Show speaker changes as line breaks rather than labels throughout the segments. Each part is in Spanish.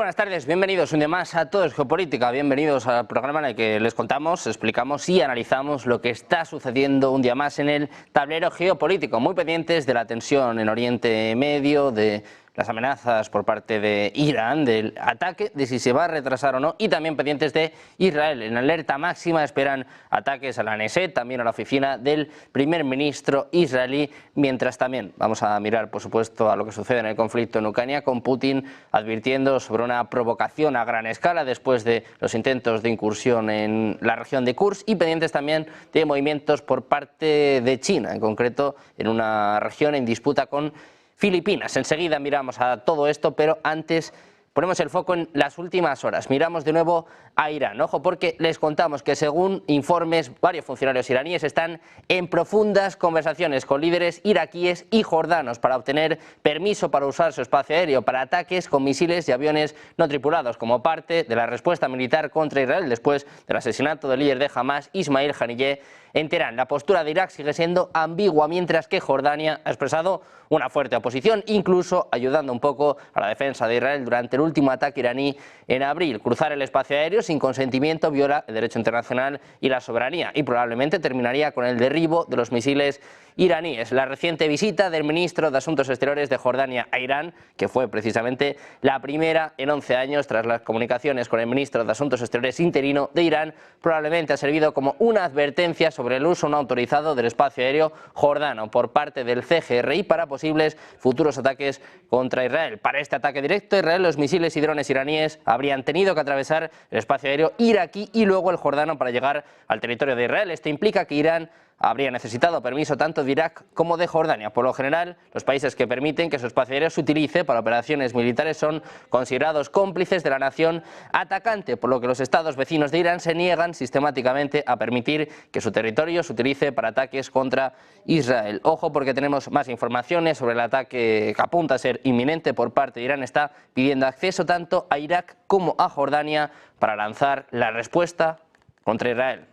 buenas tardes, bienvenidos un día más a Todo es Geopolítica, bienvenidos al programa en el que les contamos, explicamos y analizamos lo que está sucediendo un día más en el tablero geopolítico, muy pendientes de la tensión en Oriente Medio, de las amenazas por parte de Irán, del ataque, de si se va a retrasar o no, y también pendientes de Israel. En alerta máxima esperan ataques a la Knesset, también a la oficina del primer ministro israelí, mientras también vamos a mirar, por supuesto, a lo que sucede en el conflicto en Ucrania, con Putin advirtiendo sobre una provocación a gran escala después de los intentos de incursión en la región de Kursk, y pendientes también de movimientos por parte de China, en concreto en una región en disputa con Filipinas. Enseguida miramos a todo esto, pero antes ponemos el foco en las últimas horas. Miramos de nuevo a Irán. Ojo, porque les contamos que según informes, varios funcionarios iraníes están en profundas conversaciones con líderes iraquíes y jordanos para obtener permiso para usar su espacio aéreo para ataques con misiles y aviones no tripulados, como parte de la respuesta militar contra Israel después del asesinato del líder de Hamas, Ismail Haniyeh, en Teherán. La postura de Irak sigue siendo ambigua, mientras que Jordania ha expresado una fuerte oposición, incluso ayudando un poco a la defensa de Israel durante el último ataque iraní en abril. Cruzar el espacio aéreo sin consentimiento viola el derecho internacional y la soberanía, y probablemente terminaría con el derribo de los misiles iraníes. La reciente visita del ministro de Asuntos Exteriores de Jordania a Irán, que fue precisamente la primera en 11 años tras las comunicaciones con el ministro de Asuntos Exteriores interino de Irán, probablemente ha servido como una advertencia sobre el uso no autorizado del espacio aéreo jordano por parte del CGRI para posibles futuros ataques contra Israel. Para este ataque directo a Israel, los misiles y drones iraníes habrían tenido que atravesar el espacio aéreo iraquí y luego el jordano para llegar al territorio de Israel. Esto implica que Irán habría necesitado permiso tanto de Irak como de Jordania. Por lo general, los países que permiten que su espacio aéreo se utilice para operaciones militares son considerados cómplices de la nación atacante, por lo que los estados vecinos de Irán se niegan sistemáticamente a permitir que su territorio se utilice para ataques contra Israel. Ojo, porque tenemos más informaciones sobre el ataque que apunta a ser inminente por parte de Irán. Está pidiendo acceso tanto a Irak como a Jordania para lanzar la respuesta contra Israel.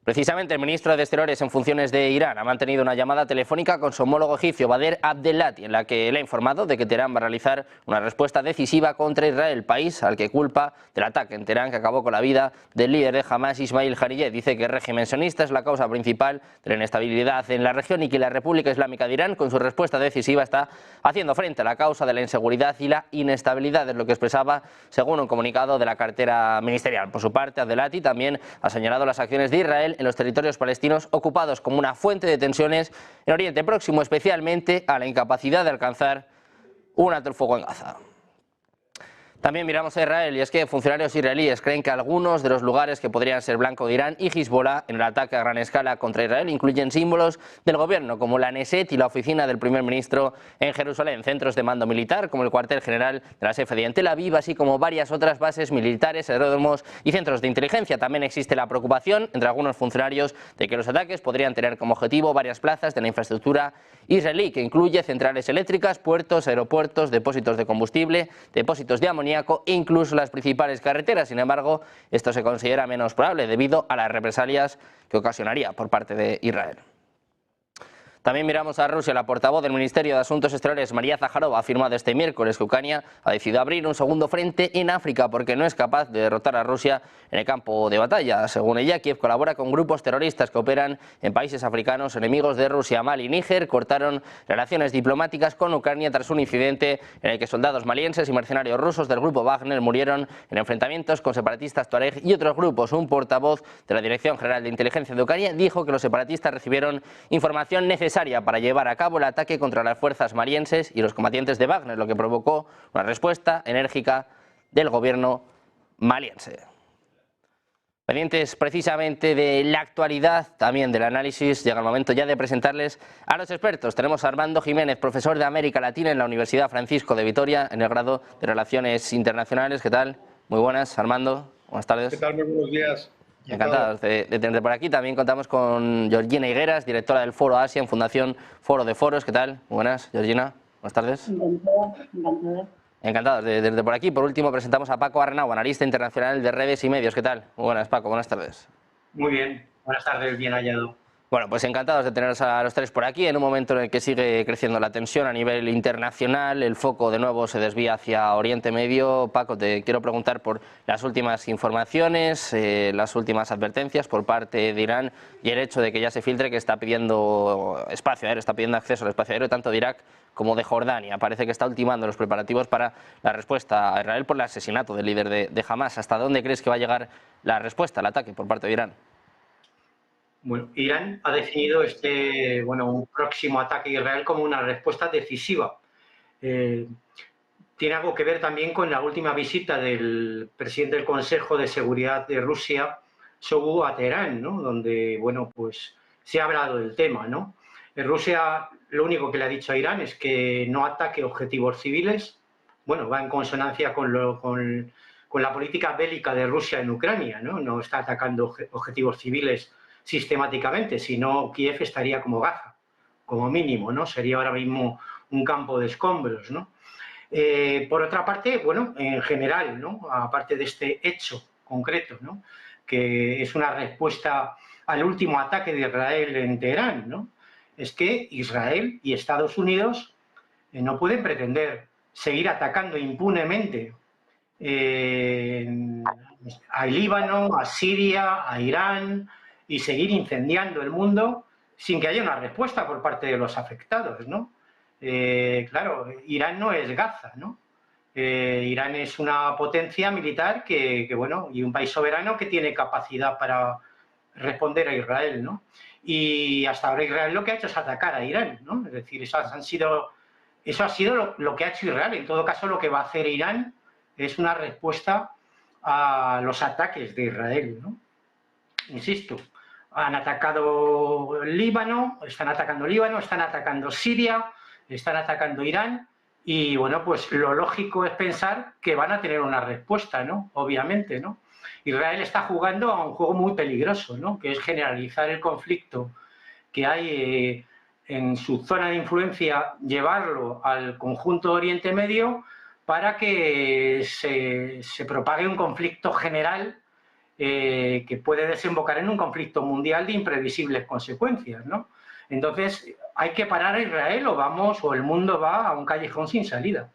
Precisamente el ministro de Exteriores en funciones de Irán ha mantenido una llamada telefónica con su homólogo egipcio Bader Abdelati, en la que le ha informado de que Teherán va a realizar una respuesta decisiva contra Israel, país al que culpa del ataque en Teherán que acabó con la vida del líder de Hamas, Ismail Haniyeh. Dice que el régimen sionista es la causa principal de la inestabilidad en la región y que la República Islámica de Irán, con su respuesta decisiva, está haciendo frente a la causa de la inseguridad y la inestabilidad, es lo que expresaba según un comunicado de la cartera ministerial. Por su parte, Abdelati también ha señalado las acciones de Israel en los territorios palestinos ocupados como una fuente de tensiones en Oriente Próximo, especialmente a la incapacidad de alcanzar un alto el fuego en Gaza. También miramos a Israel, y es que funcionarios israelíes creen que algunos de los lugares que podrían ser blanco de Irán y Hezbollah en el ataque a gran escala contra Israel incluyen símbolos del gobierno como la Knesset y la oficina del primer ministro en Jerusalén, centros de mando militar como el cuartel general de la SFD en Tel Aviv, así como varias otras bases militares, aeródromos y centros de inteligencia. También existe la preocupación entre algunos funcionarios de que los ataques podrían tener como objetivo varias plazas de la infraestructura israelí, que incluye centrales eléctricas, puertos, aeropuertos, depósitos de combustible, depósitos de amoníaco e incluso las principales carreteras. Sin embargo, esto se considera menos probable debido a las represalias que ocasionaría por parte de Israel. También miramos a Rusia. La portavoz del Ministerio de Asuntos Exteriores, María Zaharova, ha afirmado este miércoles que Ucrania ha decidido abrir un segundo frente en África porque no es capaz de derrotar a Rusia en el campo de batalla. Según ella, Kiev colabora con grupos terroristas que operan en países africanos enemigos de Rusia. Mali y Níger cortaron relaciones diplomáticas con Ucrania tras un incidente en el que soldados malienses y mercenarios rusos del grupo Wagner murieron en enfrentamientos con separatistas tuareg y otros grupos. Un portavoz de la Dirección General de Inteligencia de Ucrania dijo que los separatistas recibieron información necesaria para llevar a cabo el ataque contra las fuerzas malienses y los combatientes de Wagner, lo que provocó una respuesta enérgica del gobierno maliense. Pendientes precisamente de la actualidad, también del análisis, llega el momento ya de presentarles a los expertos. Tenemos a Armando Jiménez, profesor de América Latina en la Universidad Francisco de Vitoria, en el grado de Relaciones Internacionales. ¿Qué tal? Muy buenas, Armando. Buenas tardes.
¿Qué tal? Muy buenos días.
Encantados de tenerte por aquí. También contamos con Georgina Higueras, directora del Foro Asia en Fundación Foro de Foros. ¿Qué tal? Muy buenas, Georgina. Buenas tardes. Encantados de tenerte por aquí. Por último, presentamos a Paco Arnau, analista internacional de redes y medios. ¿Qué tal? Muy buenas, Paco. Buenas tardes.
Muy bien. Buenas tardes, bien hallado.
Bueno, pues encantados de teneros a los tres por aquí, en un momento en el que sigue creciendo la tensión a nivel internacional, el foco de nuevo se desvía hacia Oriente Medio. Paco, te quiero preguntar por las últimas informaciones, las últimas advertencias por parte de Irán y el hecho de que ya se filtre que está pidiendo espacio aéreo, está pidiendo acceso al espacio aéreo tanto de Irak como de Jordania. Parece que está ultimando los preparativos para la respuesta a Israel por el asesinato del líder de Hamás. ¿Hasta dónde crees que va a llegar la respuesta al ataque por parte de Irán?
Bueno, Irán ha definido un próximo ataque a Israel como una respuesta decisiva. Tiene algo que ver también con la última visita del presidente del Consejo de Seguridad de Rusia, Shoigu, a Teherán, ¿no? Donde, bueno, pues se ha hablado del tema, ¿no? Rusia lo único que le ha dicho a Irán es que no ataque objetivos civiles. Bueno, va en consonancia con la política bélica de Rusia en Ucrania, ¿no? No está atacando objetivos civiles sistemáticamente, si no Kiev estaría como Gaza, como mínimo, ¿no? Sería ahora mismo un campo de escombros, ¿no? Por otra parte, bueno, en general, ¿no? Aparte de este hecho concreto, ¿no? Que es una respuesta al último ataque de Israel en Teherán, ¿no? Es que Israel y Estados Unidos no pueden pretender seguir atacando impunemente al Líbano, a Siria, a Irán y seguir incendiando el mundo sin que haya una respuesta por parte de los afectados, ¿no? Claro, Irán no es Gaza, ¿no? Irán es una potencia militar bueno, y un país soberano que tiene capacidad para responder a Israel, ¿no? Y hasta ahora Israel lo que ha hecho es atacar a Irán, ¿no? Es decir, eso ha sido lo que ha hecho Israel. En todo caso, lo que va a hacer Irán es una respuesta a los ataques de Israel, ¿no? Insisto, han atacado Líbano, están atacando Siria, están atacando Irán y, bueno, pues lo lógico es pensar que van a tener una respuesta, ¿no? Obviamente, ¿no? Israel está jugando a un juego muy peligroso, ¿no? Que es generalizar el conflicto que hay en su zona de influencia, llevarlo al conjunto de Oriente Medio para que se propague un conflicto general que puede desembocar en un conflicto mundial de imprevisibles consecuencias, ¿no? Entonces, hay que parar a Israel o el mundo va a un callejón sin salida.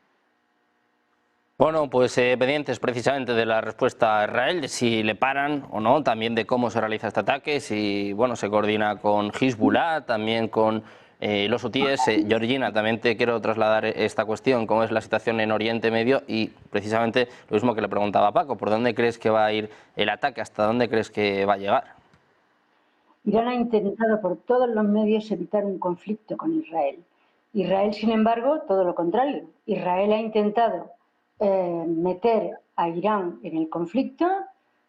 Bueno, pues pendientes precisamente de la respuesta a Israel, de si le paran o no, también de cómo se realiza este ataque, si bueno, se coordina con Hezbollah, también con los hutíes. Georgina, también te quiero trasladar esta cuestión, cómo es la situación en Oriente Medio y precisamente lo mismo que le preguntaba a Paco, ¿por dónde crees que va a ir el ataque? ¿Hasta dónde crees que va a llegar?
Irán ha intentado por todos los medios evitar un conflicto con Israel. Israel, sin embargo, todo lo contrario. Israel ha intentado meter a Irán en el conflicto.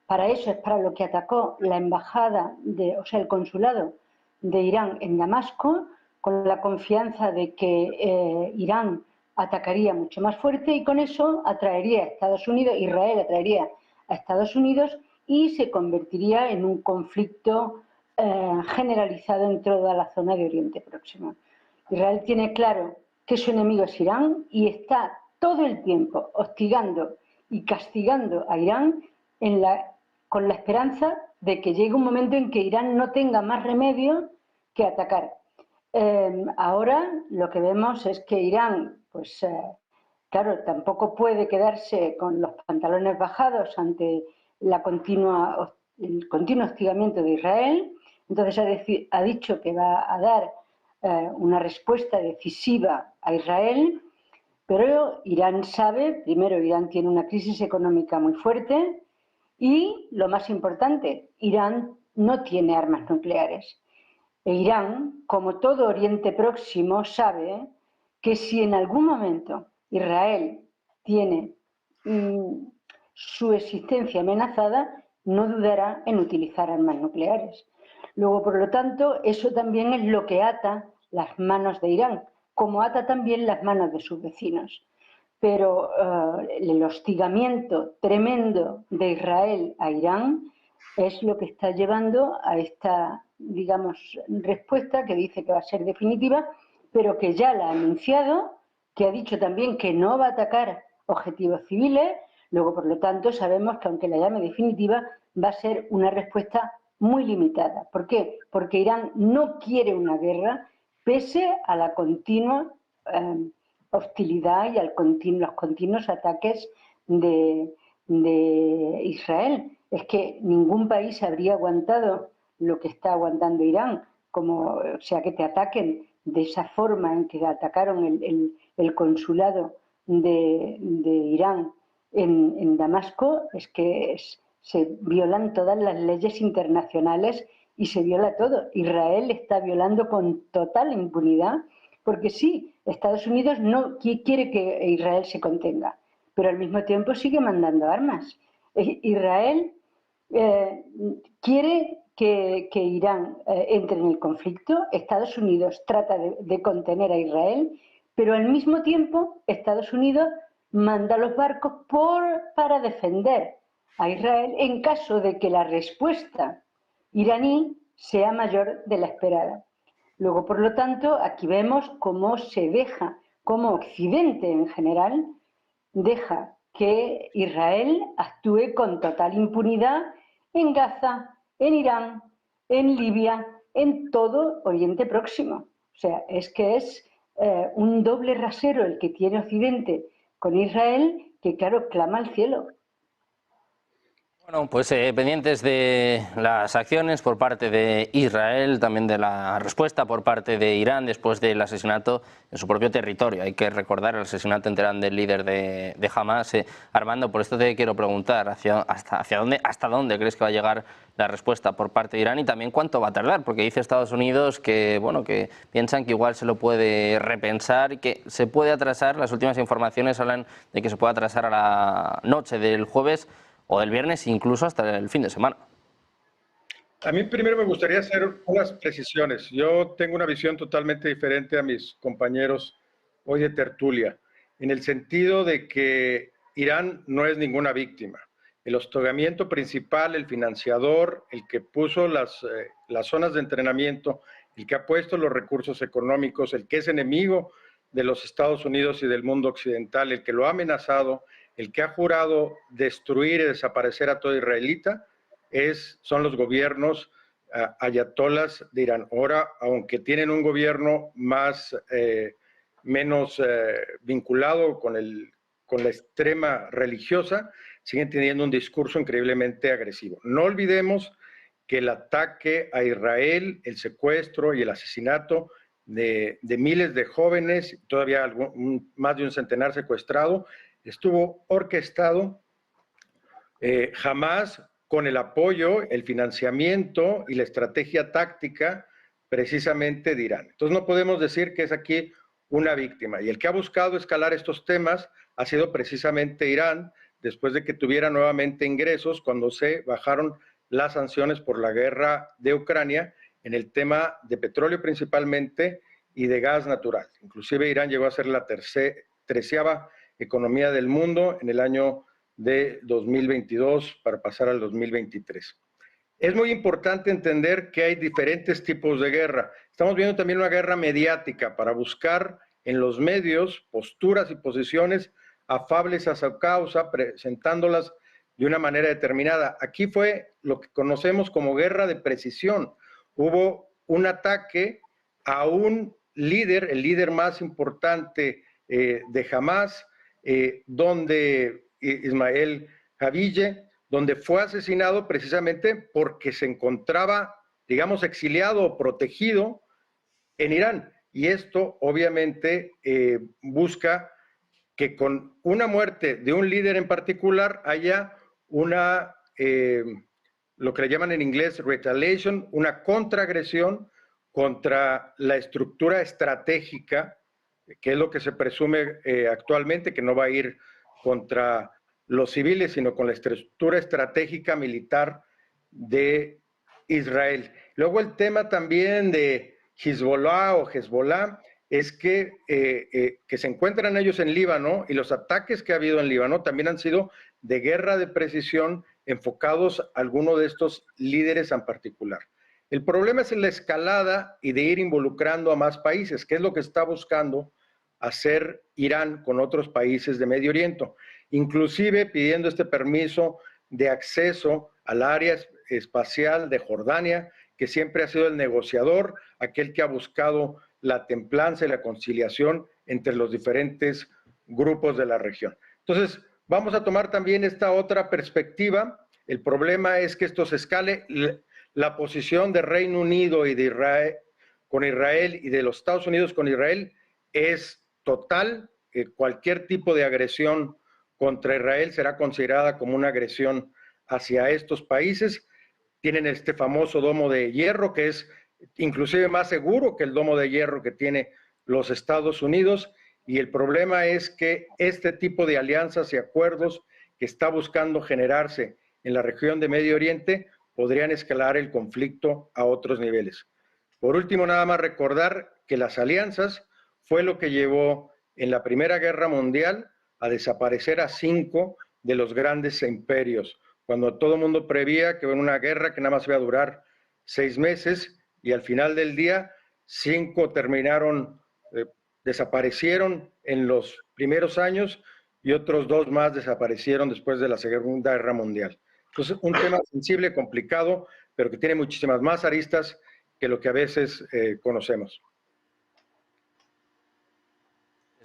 Para eso es para lo que atacó la embajada, el consulado de Irán en Damasco, con la confianza de que Irán atacaría mucho más fuerte y con eso atraería a Estados Unidos, Israel atraería a Estados Unidos y se convertiría en un conflicto generalizado en toda la zona de Oriente Próximo. Israel tiene claro que su enemigo es Irán y está todo el tiempo hostigando y castigando a Irán con la esperanza de que llegue un momento en que Irán no tenga más remedio que atacar. Ahora lo que vemos es que Irán, pues claro, tampoco puede quedarse con los pantalones bajados ante el continuo hostigamiento de Israel. Entonces ha dicho que va a dar una respuesta decisiva a Israel, pero Irán sabe, primero, Irán tiene una crisis económica muy fuerte y, lo más importante, Irán no tiene armas nucleares. E Irán, como todo Oriente Próximo, sabe que si en algún momento Israel tiene su existencia amenazada, no dudará en utilizar armas nucleares. Luego, por lo tanto, eso también es lo que ata las manos de Irán, como ata también las manos de sus vecinos. Pero el hostigamiento tremendo de Israel a Irán es lo que está llevando a esta, digamos, respuesta que dice que va a ser definitiva, pero que ya la ha anunciado, que ha dicho también que no va a atacar objetivos civiles. Luego, por lo tanto, sabemos que aunque la llame definitiva, va a ser una respuesta muy limitada. ¿Por qué? Porque Irán no quiere una guerra pese a la continua hostilidad y a los continuos ataques de Israel. Es que ningún país habría aguantado lo que está aguantando Irán, o sea, que te ataquen de esa forma en que atacaron el consulado de Irán en Damasco. Es que se violan todas las leyes internacionales y se viola todo. Israel está violando con total impunidad, porque sí, Estados Unidos no quiere que Israel se contenga, pero al mismo tiempo sigue mandando armas. Israel quiere que Irán entre en el conflicto. Estados Unidos trata de contener a Israel, pero al mismo tiempo Estados Unidos manda los barcos para defender a Israel en caso de que la respuesta iraní sea mayor de la esperada. Luego, por lo tanto, aquí vemos cómo se deja, cómo Occidente en general deja que Israel actúe con total impunidad en Gaza, en Irán, en Libia, en todo Oriente Próximo. O sea, es que es un doble rasero el que tiene Occidente con Israel, que claro, clama al cielo.
Bueno, pues pendientes de las acciones por parte de Israel, también de la respuesta por parte de Irán después del asesinato en su propio territorio. Hay que recordar el asesinato en Teherán del líder de Hamas. Armando, por esto te quiero preguntar, ¿hasta dónde crees que va a llegar la respuesta por parte de Irán y también cuánto va a tardar? Porque dice Estados Unidos que, bueno, que piensan que igual se lo puede repensar y que se puede atrasar. Las últimas informaciones hablan de que se puede atrasar a la noche del jueves o del viernes, incluso hasta el fin de semana.
A mí primero me gustaría hacer unas precisiones. Yo tengo una visión totalmente diferente a mis compañeros hoy de tertulia, en el sentido de que Irán no es ninguna víctima. El hostigamiento principal, el financiador, el que puso las zonas de entrenamiento, el que ha puesto los recursos económicos, el que es enemigo de los Estados Unidos y del mundo occidental, el que lo ha amenazado, el que ha jurado destruir y desaparecer a todo israelita, son los gobiernos ayatolas de Irán. Ahora, aunque tienen un gobierno menos vinculado con la extrema religiosa, siguen teniendo un discurso increíblemente agresivo. No olvidemos que el ataque a Israel, el secuestro y el asesinato de miles de jóvenes, todavía más de un centenar secuestrado, estuvo orquestado jamás con el apoyo, el financiamiento y la estrategia táctica precisamente de Irán. Entonces no podemos decir que es aquí una víctima. Y el que ha buscado escalar estos temas ha sido precisamente Irán, después de que tuviera nuevamente ingresos cuando se bajaron las sanciones por la guerra de Ucrania en el tema de petróleo principalmente y de gas natural. Inclusive Irán llegó a ser la 13ª economía del mundo en el año de 2022 para pasar al 2023. Es muy importante entender que hay diferentes tipos de guerra. Estamos viendo también una guerra mediática para buscar en los medios posturas y posiciones afables a su causa, presentándolas de una manera determinada. Aquí fue lo que conocemos como guerra de precisión. Hubo un ataque a un líder, el líder más importante de Hamas, donde Ismael Haniyeh, donde fue asesinado precisamente porque se encontraba, digamos, exiliado o protegido en Irán. Y esto obviamente busca que con una muerte de un líder en particular haya lo que le llaman en inglés retaliation, una contraagresión contra la estructura estratégica, que es lo que se presume actualmente, que no va a ir contra los civiles, sino con la estructura estratégica militar de Israel. Luego el tema también de Hezbollah es que se encuentran ellos en Líbano y los ataques que ha habido en Líbano también han sido de guerra de precisión enfocados a alguno de estos líderes en particular. El problema es en la escalada y de ir involucrando a más países, que es lo que está buscando hacer Irán con otros países de Medio Oriente, inclusive pidiendo este permiso de acceso al área espacial de Jordania, que siempre ha sido el negociador, aquel que ha buscado la templanza y la conciliación entre los diferentes grupos de la región. Entonces, vamos a tomar también esta otra perspectiva. El problema es que esto se escale. La posición de Reino Unido y de Israel con Israel y de los Estados Unidos con Israel es total. Cualquier tipo de agresión contra Israel será considerada como una agresión hacia estos países. Tienen este famoso domo de hierro, que es inclusive más seguro que el domo de hierro que tiene los Estados Unidos, y el problema es que este tipo de alianzas y acuerdos que está buscando generarse en la región de Medio Oriente podrían escalar el conflicto a otros niveles. Por último, nada más recordar que las alianzas fue lo que llevó en la Primera Guerra Mundial a desaparecer a 5 de los grandes imperios, cuando todo el mundo prevía que era una guerra que nada más iba a durar 6 meses, y al final del día 5 desaparecieron en los primeros años y otros 2 más desaparecieron después de la Segunda Guerra Mundial. Entonces, un tema sensible, complicado, pero que tiene muchísimas más aristas que lo que a veces conocemos.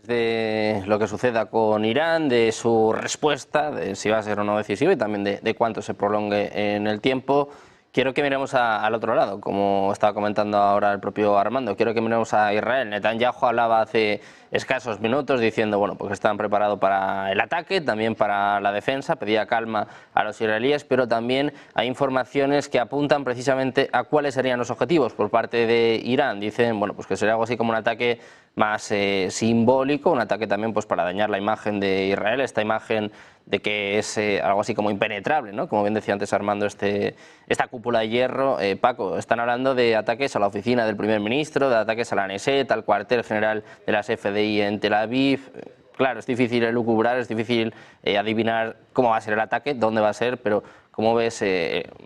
De lo que suceda con Irán, de su respuesta, de si va a ser o no decisiva y también de cuánto se prolongue en el tiempo. Quiero que miremos al otro lado, como estaba comentando ahora el propio Armando. Quiero que miremos a Israel. Netanyahu hablaba hace escasos minutos diciendo, bueno, pues que están preparados para el ataque, también para la defensa, pedía calma a los israelíes, pero también hay informaciones que apuntan precisamente a cuáles serían los objetivos por parte de Irán. Dicen, bueno, pues que sería algo así como un ataque más simbólico, un ataque también pues para dañar la imagen de Israel, esta imagen de que es algo así como impenetrable, ¿no? Como bien decía antes Armando, esta cúpula de hierro. Paco, están hablando de ataques a la oficina del primer ministro, de ataques a la Knesset, al cuartel general de las FDI en Tel Aviv. Claro, es difícil elucubrar, es difícil adivinar cómo va a ser el ataque, dónde va a ser, pero como ves,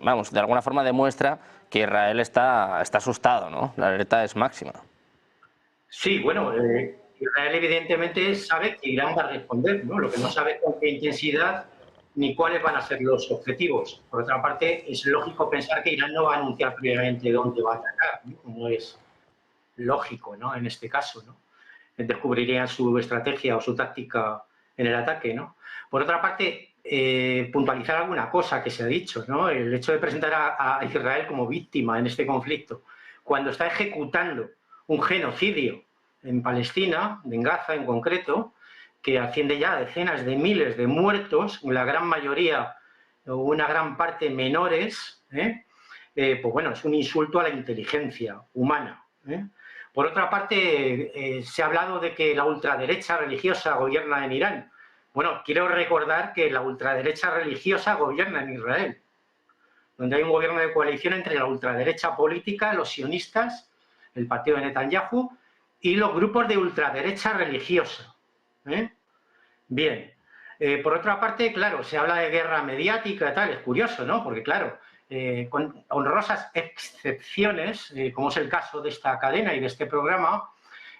vamos, de alguna forma demuestra que Israel está asustado, ¿no? La alerta es máxima.
Sí, bueno, Israel evidentemente sabe que Irán va a responder, ¿no? Lo que no sabe es con qué intensidad ni cuáles van a ser los objetivos. Por otra parte, es lógico pensar que Irán no va a anunciar previamente dónde va a atacar, ¿no? No es lógico, ¿no? En este caso, ¿no? Descubrirían su estrategia o su táctica en el ataque, ¿no? Por otra parte, puntualizar alguna cosa que se ha dicho, ¿no? El hecho de presentar a Israel como víctima en este conflicto, cuando está ejecutando un genocidio en Palestina, en Gaza en concreto, que asciende ya a decenas de miles de muertos, la gran mayoría o una gran parte menores, pues bueno, es un insulto a la inteligencia humana. Por otra parte, se ha hablado de que la ultraderecha religiosa gobierna en Irán. Bueno, quiero recordar que la ultraderecha religiosa gobierna en Israel, donde hay un gobierno de coalición entre la ultraderecha política, los sionistas, el partido de Netanyahu, y los grupos de ultraderecha religiosa. Bien. Por otra parte, claro, se habla de guerra mediática y tal, es curioso, ¿no? Porque, claro, con honrosas excepciones, como es el caso de esta cadena y de este programa,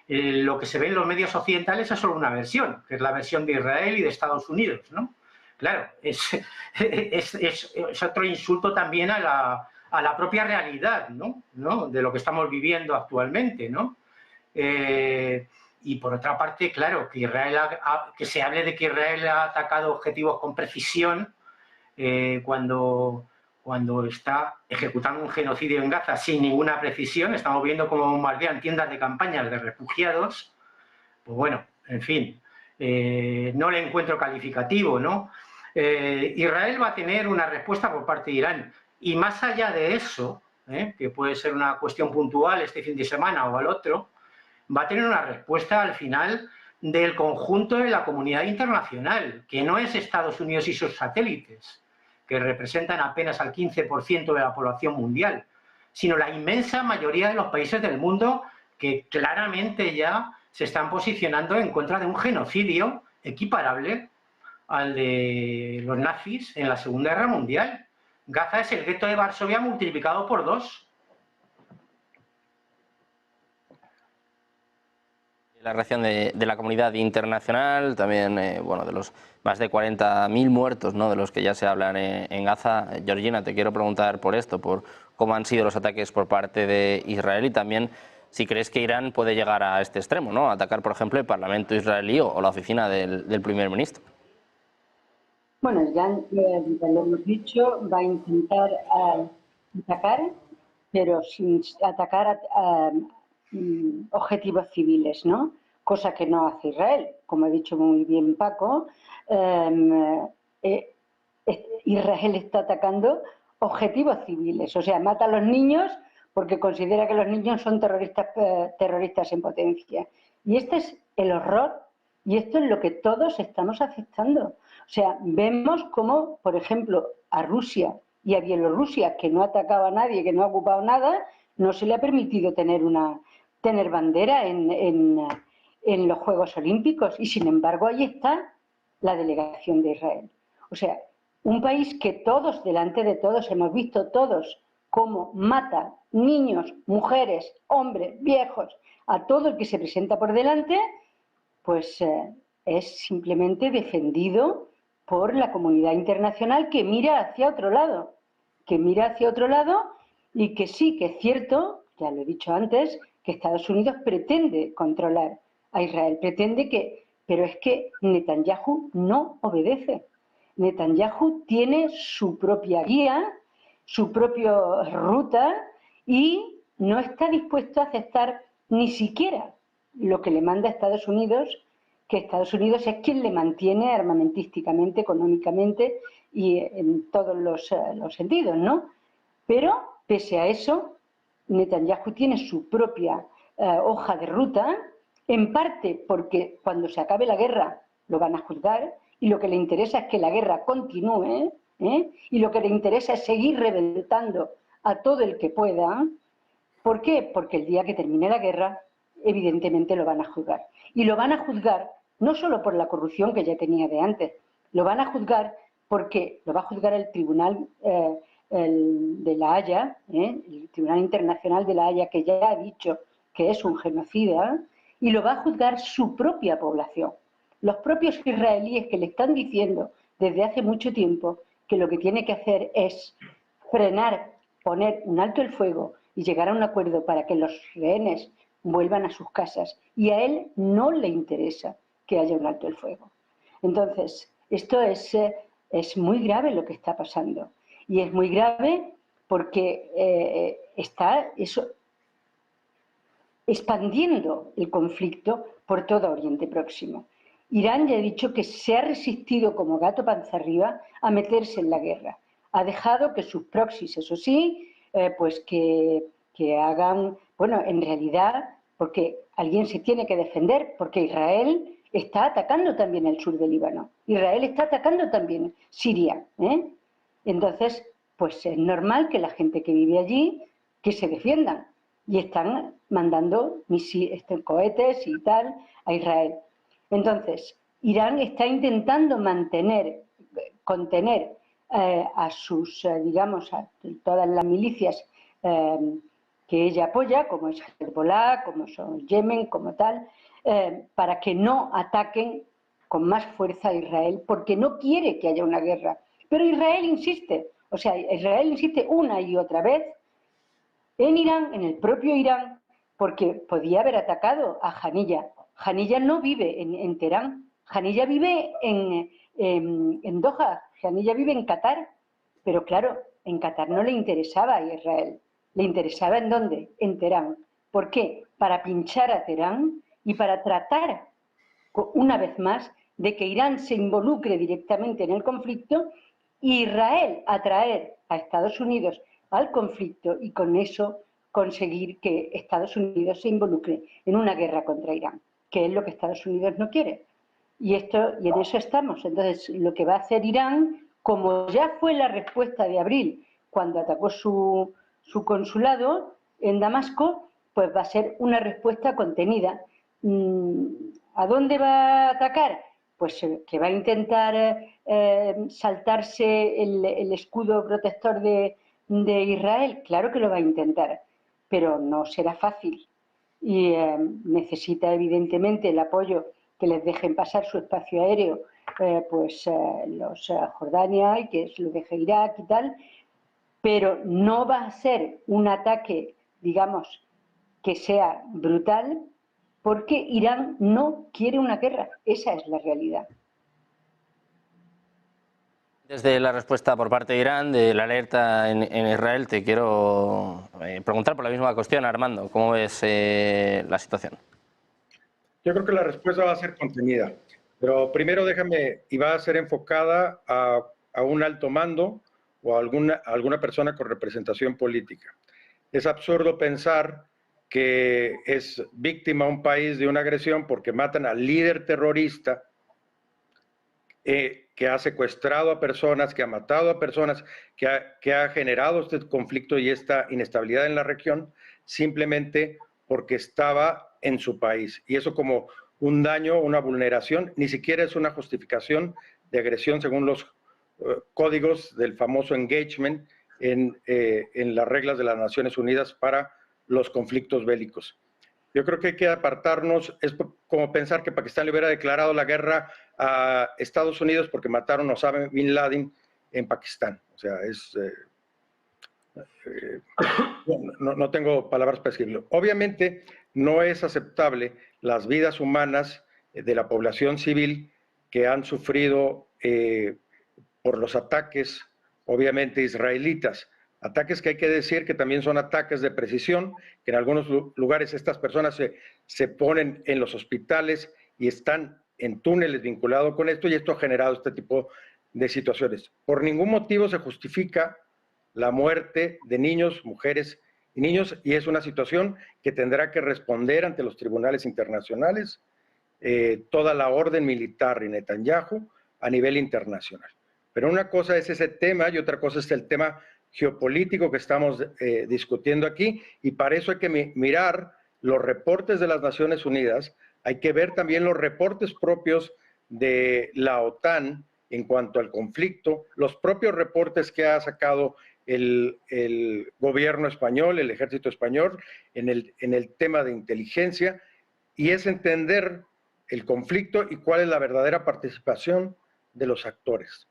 lo que se ve en los medios occidentales es solo una versión, que es la versión de Israel y de Estados Unidos, ¿no? Claro, es otro insulto también a la propia realidad, ¿no? De lo que estamos viviendo actualmente, ¿no? Y por otra parte, claro, que se hable de que Israel ha atacado objetivos con precisión cuando está ejecutando un genocidio en Gaza sin ninguna precisión. Estamos viendo cómo bombardean tiendas de campañas de refugiados. Pues bueno, en fin, no le encuentro calificativo, ¿no? Israel va a tener una respuesta por parte de Irán. Y más allá de eso, que puede ser una cuestión puntual este fin de semana o al otro, va a tener una respuesta al final del conjunto de la comunidad internacional, que no es Estados Unidos y sus satélites, que representan apenas al 15% de la población mundial, sino la inmensa mayoría de los países del mundo que claramente ya se están posicionando en contra de un genocidio equiparable al de los nazis en la Segunda Guerra Mundial. Gaza es el gueto de Varsovia multiplicado por 2.
La reacción de la comunidad internacional, también bueno, de los más de 40.000 muertos, ¿no?, de los que ya se hablan en Gaza. Georgina, te quiero preguntar por esto, por cómo han sido los ataques por parte de Israel y también si crees que Irán puede llegar a este extremo, ¿no?, atacar, por ejemplo, el Parlamento israelí o la oficina del primer ministro.
Bueno, Irán, ya lo hemos dicho, va a intentar atacar, pero sin atacar objetivos civiles, ¿no? Cosa que no hace Israel. Como ha dicho muy bien Paco, Israel está atacando objetivos civiles, o sea, mata a los niños porque considera que los niños son terroristas en potencia. Y este es el horror y esto es lo que todos estamos aceptando. O sea, vemos como, por ejemplo, a Rusia y a Bielorrusia, que no ha atacado a nadie, que no ha ocupado nada, no se le ha permitido tener bandera en los Juegos Olímpicos y, sin embargo, ahí está la delegación de Israel. O sea, un país que todos, delante de todos, hemos visto todos cómo mata niños, mujeres, hombres, viejos, a todo el que se presenta por delante, pues es simplemente defendido por la comunidad internacional que mira hacia otro lado, y que sí, que es cierto, ya lo he dicho antes, que Estados Unidos pretende controlar a Israel, pero es que Netanyahu no obedece. Netanyahu tiene su propia guía, su propia ruta y no está dispuesto a aceptar ni siquiera lo que le manda a Estados Unidos, que Estados Unidos es quien le mantiene armamentísticamente, económicamente y en todos los sentidos, ¿no? Pero, pese a eso, Netanyahu tiene su propia hoja de ruta, en parte porque cuando se acabe la guerra lo van a juzgar y lo que le interesa es que la guerra continúe, y lo que le interesa es seguir reventando a todo el que pueda. ¿Por qué? Porque el día que termine la guerra, evidentemente lo van a juzgar. Y lo van a juzgar no solo por la corrupción que ya tenía de antes, lo van a juzgar porque lo va a juzgar el Tribunal de La Haya, el Tribunal Internacional de La Haya, que ya ha dicho que es un genocida, y lo va a juzgar su propia población. Los propios israelíes que le están diciendo desde hace mucho tiempo que lo que tiene que hacer es frenar, poner un alto el fuego y llegar a un acuerdo para que los rehenes vuelvan a sus casas. Y a él no le interesa que haya un alto el fuego. Entonces, esto es muy grave lo que está pasando. Y es muy grave porque está eso expandiendo el conflicto por todo Oriente Próximo. Irán ya ha dicho que se ha resistido como gato panza arriba a meterse en la guerra. Ha dejado que sus proxies, eso sí, pues que hagan, bueno, en realidad, porque alguien se tiene que defender, porque Israel está atacando también el sur del Líbano. Israel está atacando también Siria. Entonces, pues es normal que la gente que vive allí, que se defiendan. Y están mandando cohetes y tal a Israel. Entonces, Irán está intentando contener a sus, digamos, a todas las milicias que ella apoya, como es Hezbollah, como son Yemen, como tal, para que no ataquen con más fuerza a Israel, porque no quiere que haya una guerra. Pero Israel insiste, o sea, Israel insiste una y otra vez en Irán, en el propio Irán, porque podía haber atacado a Haniyeh. Haniyeh no vive en Teherán, Haniyeh vive en Doha, Haniyeh vive en Qatar, pero claro, en Qatar no le interesaba a Israel, le interesaba ¿en dónde? En Teherán. ¿Por qué? Para pinchar a Teherán y para tratar, una vez más, de que Irán se involucre directamente en el conflicto y Israel atraer a Estados Unidos al conflicto y con eso conseguir que Estados Unidos se involucre en una guerra contra Irán, que es lo que Estados Unidos no quiere. Y en eso estamos. Entonces, lo que va a hacer Irán, como ya fue la respuesta de abril, cuando atacó su consulado en Damasco, pues va a ser una respuesta contenida. ¿A dónde va a atacar? Pues que va a intentar saltarse el escudo protector de Israel. Claro que lo va a intentar, pero no será fácil. y necesita evidentemente el apoyo que les dejen pasar su espacio aéreo, los Jordania y que lo deje Irak y tal, pero no va a ser un ataque, digamos, que sea brutal, porque Irán no quiere una guerra. Esa es la realidad.
Desde la respuesta por parte de Irán, de la alerta en Israel, te quiero preguntar por la misma cuestión, Armando. ¿Cómo ves la situación?
Yo creo que la respuesta va a ser contenida, pero primero déjame, y va a ser enfocada a un alto mando o a alguna persona con representación política. Es absurdo pensar que es víctima un país de una agresión porque matan al líder terrorista que ha secuestrado a personas, que ha matado a personas, que ha generado este conflicto y esta inestabilidad en la región, simplemente porque estaba en su país. Y eso como un daño, una vulneración, ni siquiera es una justificación de agresión según los códigos del famoso engagement en las reglas de las Naciones Unidas para los conflictos bélicos. Yo creo que hay que apartarnos, es como pensar que Pakistán le hubiera declarado la guerra a Estados Unidos porque mataron a Osama Bin Laden en Pakistán. O sea, no tengo palabras para escribirlo. Obviamente no es aceptable las vidas humanas de la población civil que han sufrido por los ataques, obviamente, israelitas. Ataques que hay que decir que también son ataques de precisión, que en algunos lugares estas personas se ponen en los hospitales y están en túneles vinculados con esto, y esto ha generado este tipo de situaciones. Por ningún motivo se justifica la muerte de niños, mujeres y niños, y es una situación que tendrá que responder ante los tribunales internacionales toda la orden militar de Netanyahu a nivel internacional. Pero una cosa es ese tema y otra cosa es el tema geopolítico que estamos discutiendo aquí, y para eso hay que mirar los reportes de las Naciones Unidas, hay que ver también los reportes propios de la OTAN en cuanto al conflicto, los propios reportes que ha sacado el gobierno español, el ejército español, en el tema de inteligencia, y es entender el conflicto y cuál es la verdadera participación de los actores.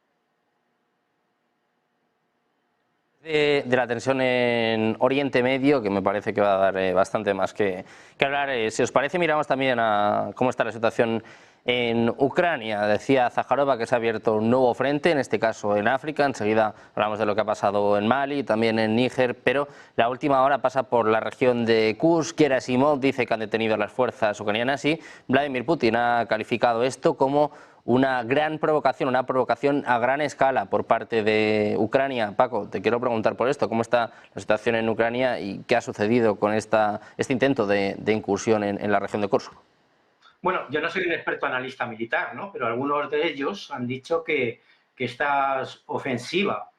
De la tensión en Oriente Medio, que me parece que va a dar bastante más que hablar. Si os parece, miramos también a cómo está la situación en Ucrania. Decía Zaharova que se ha abierto un nuevo frente, en este caso en África. Enseguida hablamos de lo que ha pasado en Mali, también en Níger, pero la última hora pasa por la región de Kursk. Gerasimov dice que han detenido a las fuerzas ucranianas y Vladimir Putin ha calificado esto como una gran provocación, una provocación a gran escala por parte de Ucrania. Paco, te quiero preguntar por esto, ¿cómo está la situación en Ucrania y qué ha sucedido con este intento de incursión en la región de Kursk?
Bueno, yo no soy un experto analista militar, ¿no? Pero algunos de ellos han dicho que esta ofensiva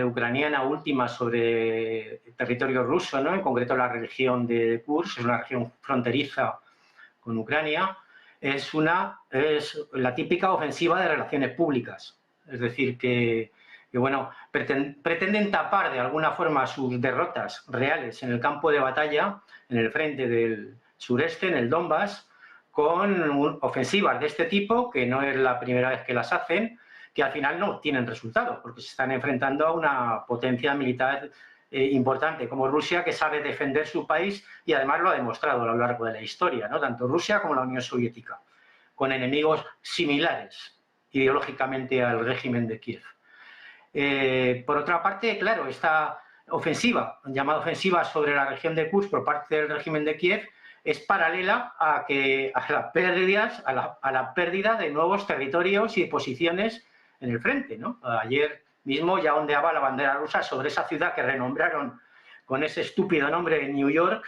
ucraniana última sobre territorio ruso, ¿no? En concreto la región de Kursk, es una región fronteriza con Ucrania, es la típica ofensiva de relaciones públicas. Es decir, que bueno, pretenden tapar de alguna forma sus derrotas reales en el campo de batalla, en el frente del sureste, en el Donbass, con ofensivas de este tipo, que no es la primera vez que las hacen, que al final no tienen resultado, porque se están enfrentando a una potencia militar importante como Rusia, que sabe defender su país y además lo ha demostrado a lo largo de la historia, ¿no? Tanto Rusia como la Unión Soviética, con enemigos similares ideológicamente al régimen de Kiev. Por otra parte, claro, esta ofensiva, llamada ofensiva sobre la región de Kursk por parte del régimen de Kiev, es paralela a la pérdida de nuevos territorios y posiciones en el frente, ¿no? Ayer mismo ya ondeaba la bandera rusa sobre esa ciudad que renombraron con ese estúpido nombre de New York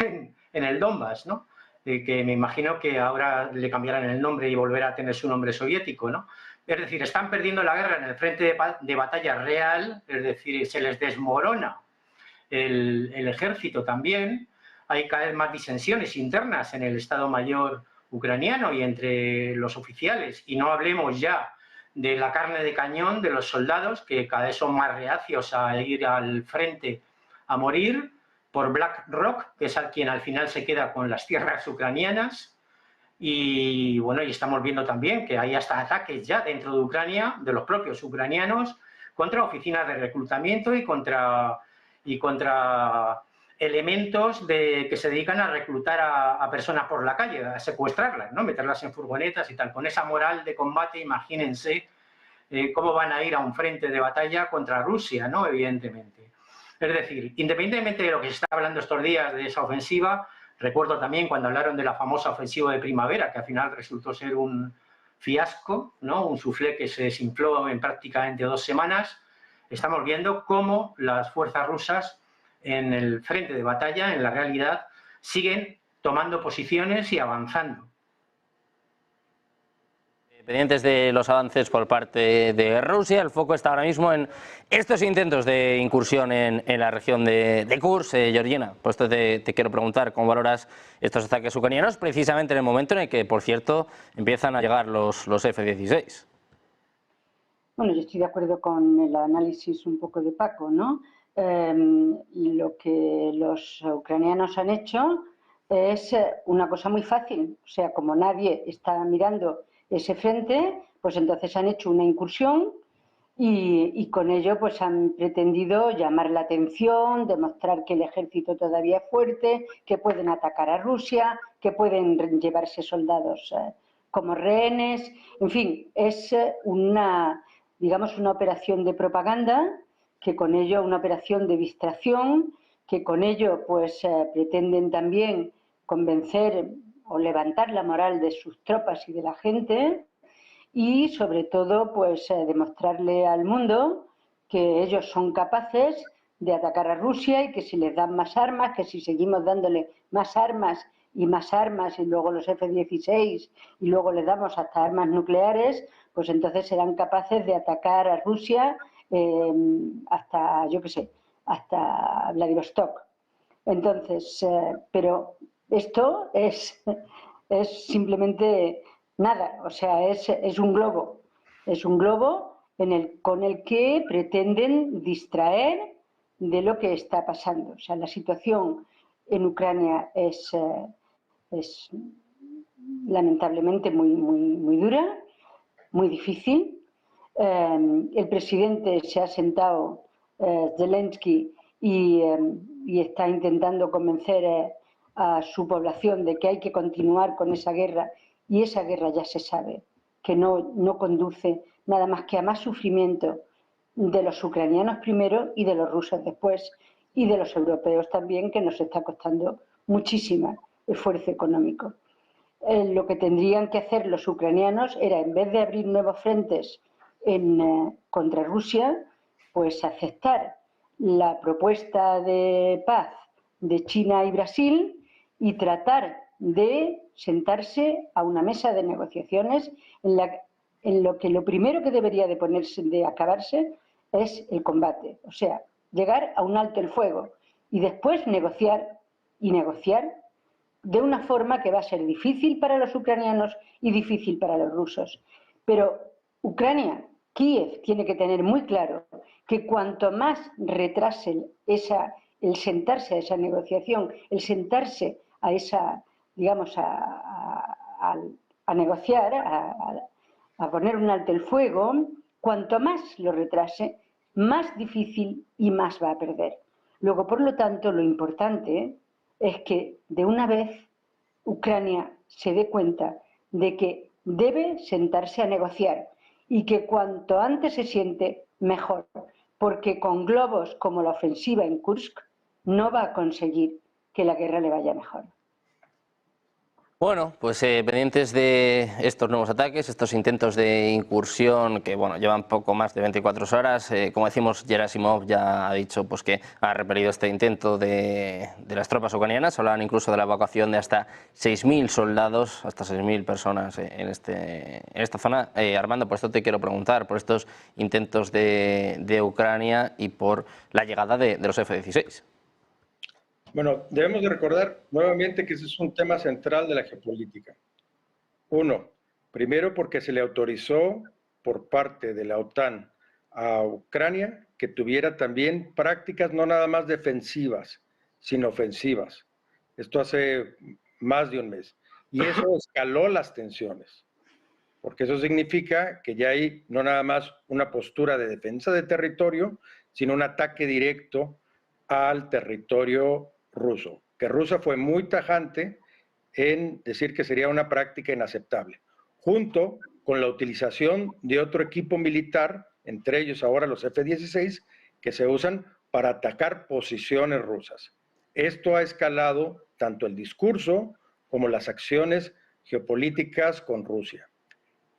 en el Donbass, ¿no? Que me imagino que ahora le cambiarán el nombre y volverá a tener su nombre soviético, ¿no? Es decir, están perdiendo la guerra en el frente de batalla real, es decir, se les desmorona el ejército también, hay cada vez más disensiones internas en el Estado Mayor ucraniano y entre los oficiales, y no hablemos ya de la carne de cañón de los soldados, que cada vez son más reacios a ir al frente a morir, por BlackRock, que es quien al final se queda con las tierras ucranianas. Y bueno, y estamos viendo también que hay hasta ataques ya dentro de Ucrania, de los propios ucranianos, contra oficinas de reclutamiento y contra elementos que se dedican a reclutar a personas por la calle, a secuestrarlas, ¿no? Meterlas en furgonetas y tal. Con esa moral de combate, imagínense cómo van a ir a un frente de batalla contra Rusia, ¿no? Evidentemente. Es decir, independientemente de lo que se está hablando estos días de esa ofensiva, recuerdo también cuando hablaron de la famosa ofensiva de primavera, que al final resultó ser un fiasco, ¿no? Un soufflé que se desinfló en prácticamente 2 semanas. Estamos viendo cómo las fuerzas rusas en el frente de batalla, en la realidad, siguen tomando posiciones y avanzando.
Pendientes de los avances por parte de Rusia, el foco está ahora mismo en estos intentos de incursión en la región de Kursk. Georgina, pues te quiero preguntar cómo valoras estos ataques ucranianos, precisamente en el momento en el que, por cierto, empiezan a llegar los F-16.
Bueno, yo estoy de acuerdo con el análisis un poco de Paco, ¿no? Lo que los ucranianos han hecho es una cosa muy fácil. O sea, como nadie está mirando ese frente, pues entonces han hecho una incursión y con ello pues han pretendido llamar la atención, demostrar que el ejército todavía es fuerte, que pueden atacar a Rusia, que pueden llevarse soldados como rehenes. En fin, es digamos, una operación de propaganda, que con ello una operación de distracción, que con ello pues pretenden también convencer o levantar la moral de sus tropas y de la gente y sobre todo pues demostrarle al mundo que ellos son capaces de atacar a Rusia y que si les dan más armas, que si seguimos dándole más armas y luego los F-16 y luego les damos hasta armas nucleares, pues entonces serán capaces de atacar a Rusia hasta, yo qué sé, hasta Vladivostok. Entonces, pero esto es simplemente nada, o sea, es un globo con el que pretenden distraer de lo que está pasando. O sea, la situación en Ucrania es lamentablemente muy dura, muy difícil. El presidente se ha sentado, Zelensky, y está intentando convencer a su población de que hay que continuar con esa guerra, y esa guerra ya se sabe que no conduce nada más que a más sufrimiento de los ucranianos primero y de los rusos después y de los europeos también, que nos está costando muchísimo esfuerzo económico. Lo que tendrían que hacer los ucranianos era, en vez de abrir nuevos frentes contra Rusia, pues aceptar la propuesta de paz de China y Brasil y tratar de sentarse a una mesa de negociaciones en lo que lo primero que debería de acabarse es el combate, o sea, llegar a un alto el fuego y después negociar de una forma que va a ser difícil para los ucranianos y difícil para los rusos. Pero Ucrania, Kiev, tiene que tener muy claro que cuanto más retrasen el sentarse a esa negociación, el sentarse a esa, digamos, a negociar, a poner un alto el fuego, cuanto más lo retrase, más difícil y más va a perder. Luego, por lo tanto, lo importante es que de una vez Ucrania se dé cuenta de que debe sentarse a negociar y que cuanto antes se siente, mejor, porque con globos como la ofensiva en Kursk no va a conseguir que la guerra le vaya mejor.
Bueno, pues pendientes de estos nuevos ataques, estos intentos de incursión que bueno, llevan poco más de 24 horas. Como decimos, Gerasimov ya ha dicho pues, que ha repelido este intento de las tropas ucranianas. Hablaban incluso de la evacuación de hasta 6.000 soldados, hasta 6.000 personas en esta zona. Armando, por esto te quiero preguntar, por estos intentos de Ucrania y por la llegada de los F-16.
Bueno, debemos de recordar nuevamente que ese es un tema central de la geopolítica. Uno, primero porque se le autorizó por parte de la OTAN a Ucrania que tuviera también prácticas no nada más defensivas, sin ofensivas. Esto hace más de un mes. Y eso escaló las tensiones, porque eso significa que ya hay no nada más una postura de defensa de territorio, sino un ataque directo al territorio ruso, que Rusia fue muy tajante en decir que sería una práctica inaceptable, junto con la utilización de otro equipo militar, entre ellos ahora los F-16, que se usan para atacar posiciones rusas. Esto ha escalado tanto el discurso como las acciones geopolíticas con Rusia.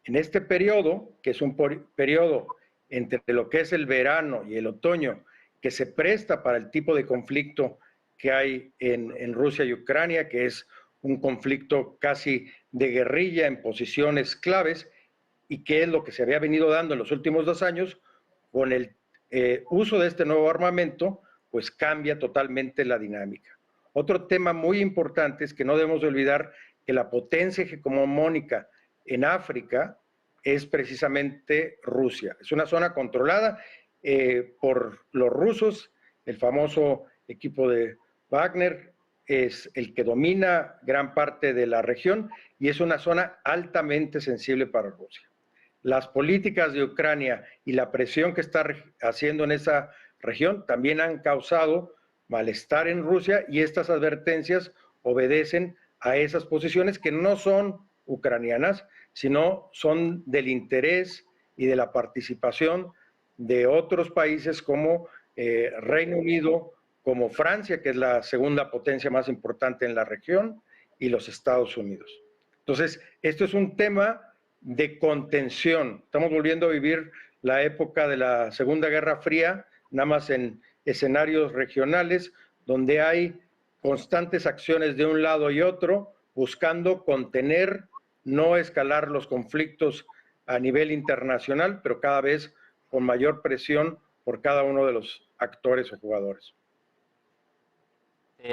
En este periodo, que es un periodo entre lo que es el verano y el otoño, que se presta para el tipo de conflicto que hay en Rusia y Ucrania, que es un conflicto casi de guerrilla en posiciones claves, y que es lo que se había venido dando en los últimos 2 años, con el uso de este nuevo armamento, pues cambia totalmente la dinámica. Otro tema muy importante es que no debemos olvidar que la potencia hegemónica en África es precisamente Rusia. Es una zona controlada por los rusos. El famoso equipo de Wagner es el que domina gran parte de la región y es una zona altamente sensible para Rusia. Las políticas de Ucrania y la presión que está haciendo en esa región también han causado malestar en Rusia, y estas advertencias obedecen a esas posiciones que no son ucranianas, sino son del interés y de la participación de otros países como Reino Unido, como Francia, que es la segunda potencia más importante en la región, y los Estados Unidos. Entonces, esto es un tema de contención. Estamos volviendo a vivir la época de la Segunda Guerra Fría, nada más en escenarios regionales, donde hay constantes acciones de un lado y otro, buscando contener, no escalar los conflictos a nivel internacional, pero cada vez con mayor presión por cada uno de los actores o jugadores.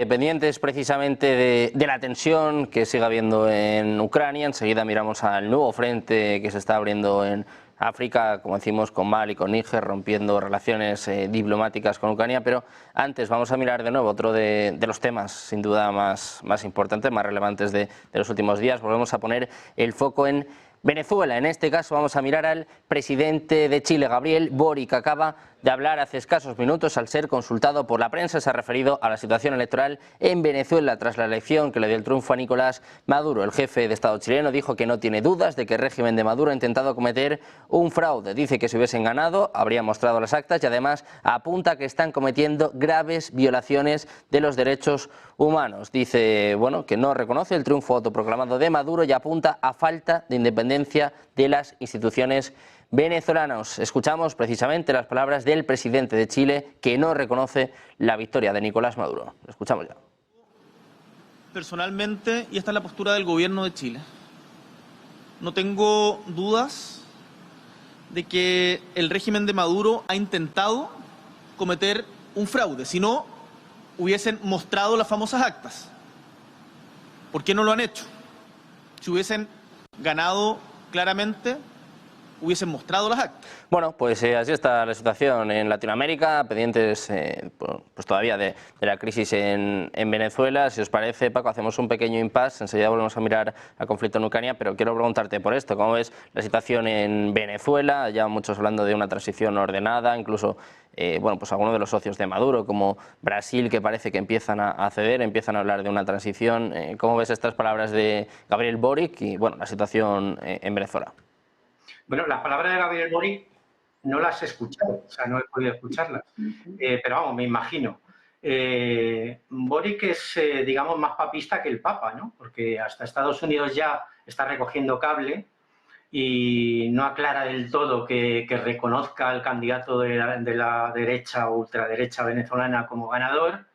Pendientes precisamente de la tensión que sigue habiendo en Ucrania. Enseguida miramos al nuevo frente que se está abriendo en África, como decimos, con Mali, con Níger, rompiendo relaciones diplomáticas con Ucrania. Pero antes vamos a mirar de nuevo otro de los temas, sin duda, más importantes, más relevantes de los últimos días. Volvemos a poner el foco en Venezuela. En este caso vamos a mirar al presidente de Chile, Gabriel Boric, que acaba de hablar hace escasos minutos al ser consultado por la prensa. Se ha referido a la situación electoral en Venezuela tras la elección que le dio el triunfo a Nicolás Maduro. El jefe de Estado chileno dijo que no tiene dudas de que el régimen de Maduro ha intentado cometer un fraude. Dice que si hubiesen ganado habría mostrado las actas y además apunta que están cometiendo graves violaciones de los derechos humanos. Dice, bueno, que no reconoce el triunfo autoproclamado de Maduro y apunta a falta de independencia de las instituciones venezolanos. Escuchamos precisamente las palabras del presidente de Chile, que no reconoce la victoria de Nicolás Maduro. Lo escuchamos ya.
Personalmente, y esta es la postura del gobierno de Chile, no tengo dudas de que el régimen de Maduro ha intentado cometer un fraude. Si no, hubiesen mostrado las famosas actas. ¿Por qué no lo han hecho? Si hubiesen ganado claramente, hubiesen mostrado las actas.
Bueno, pues así está la situación en Latinoamérica, pendientes pues todavía de la crisis en Venezuela. Si os parece, Paco, hacemos un pequeño impasse, enseguida volvemos a mirar al conflicto en Ucrania, pero quiero preguntarte por esto, ¿cómo ves la situación en Venezuela? Ya muchos hablando de una transición ordenada, incluso bueno, pues algunos de los socios de Maduro, como Brasil, que parece que empiezan a ceder, empiezan a hablar de una transición. ¿Cómo ves estas palabras de Gabriel Boric y bueno, la situación en Venezuela?
Bueno, las palabras de Gabriel Boric no las he escuchado, o sea, no he podido escucharlas, pero vamos, me imagino. Boric es, digamos, más papista que el Papa, ¿no? Porque hasta Estados Unidos ya está recogiendo cable y no aclara del todo que reconozca al candidato de la derecha o ultraderecha venezolana como ganador,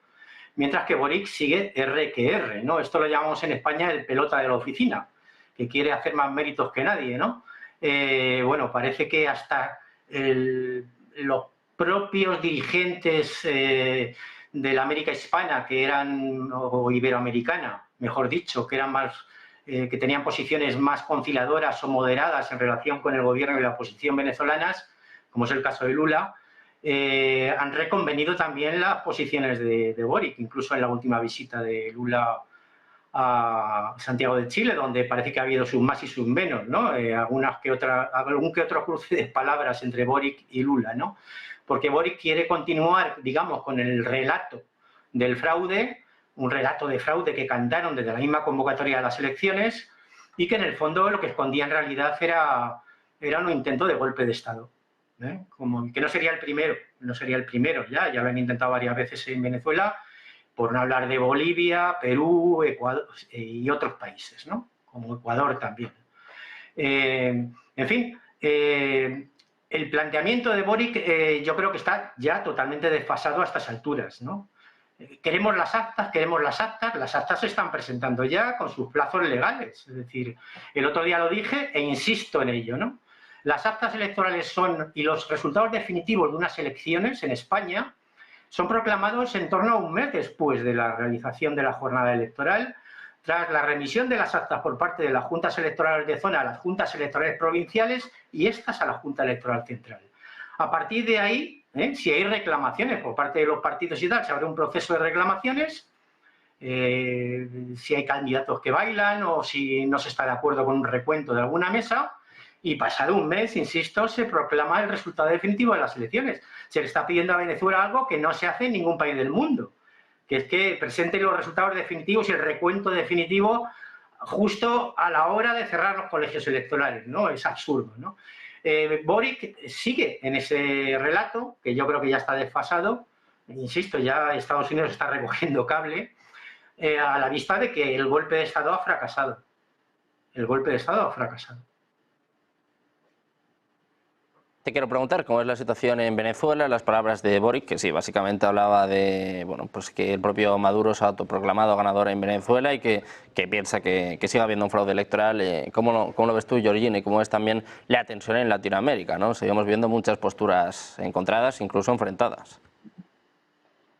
mientras que Boric sigue R que R, ¿no? Esto lo llamamos en España el pelota de la oficina, que quiere hacer más méritos que nadie, ¿no? Bueno, parece que hasta los propios dirigentes de la América hispana, que eran, o iberoamericana, mejor dicho, que eran más, que tenían posiciones más conciliadoras o moderadas en relación con el gobierno y la oposición venezolanas, como es el caso de Lula, han reconvenido también las posiciones de Boric, incluso en la última visita de Lula a Santiago de Chile, donde parece que ha habido sus más y sus menos, ¿no? Algún que otro cruce de palabras entre Boric y Lula, ¿no? Porque Boric quiere continuar, digamos, con el relato del fraude, un relato de fraude que cantaron desde la misma convocatoria de las elecciones y que en el fondo lo que escondía en realidad era un intento de golpe de Estado. Como que no sería el primero, ya lo han intentado varias veces en Venezuela, por no hablar de Bolivia, Perú, Ecuador y otros países, ¿no? Como Ecuador también. En fin, el planteamiento de Boric yo creo que está ya totalmente desfasado a estas alturas, ¿no? Queremos las actas se están presentando ya con sus plazos legales, es decir, el otro día lo dije e insisto en ello, ¿no? Las actas electorales y los resultados definitivos de unas elecciones en España son proclamados en torno a un mes después de la realización de la jornada electoral, tras la remisión de las actas por parte de las juntas electorales de zona a las juntas electorales provinciales y estas a la Junta Electoral Central. A partir de ahí, si hay reclamaciones por parte de los partidos y tal, se abre un proceso de reclamaciones, si hay candidatos que bailan o si no se está de acuerdo con un recuento de alguna mesa, y pasado un mes, insisto, se proclama el resultado definitivo de las elecciones. Se le está pidiendo a Venezuela algo que no se hace en ningún país del mundo, que es que presente los resultados definitivos y el recuento definitivo justo a la hora de cerrar los colegios electorales, ¿no? Es absurdo, ¿no? Boric sigue en ese relato, que yo creo que ya está desfasado, insisto, ya Estados Unidos está recogiendo cable, a la vista de que el golpe de Estado ha fracasado. El golpe de Estado ha fracasado.
Te quiero preguntar cómo es la situación en Venezuela, las palabras de Boric, que sí, básicamente hablaba de, bueno, pues que el propio Maduro se ha autoproclamado ganador en Venezuela y que piensa que sigue habiendo un fraude electoral. ¿Cómo lo ves tú, Georgina, y cómo es también la tensión en Latinoamérica, ¿no? Seguimos viendo muchas posturas encontradas, incluso enfrentadas.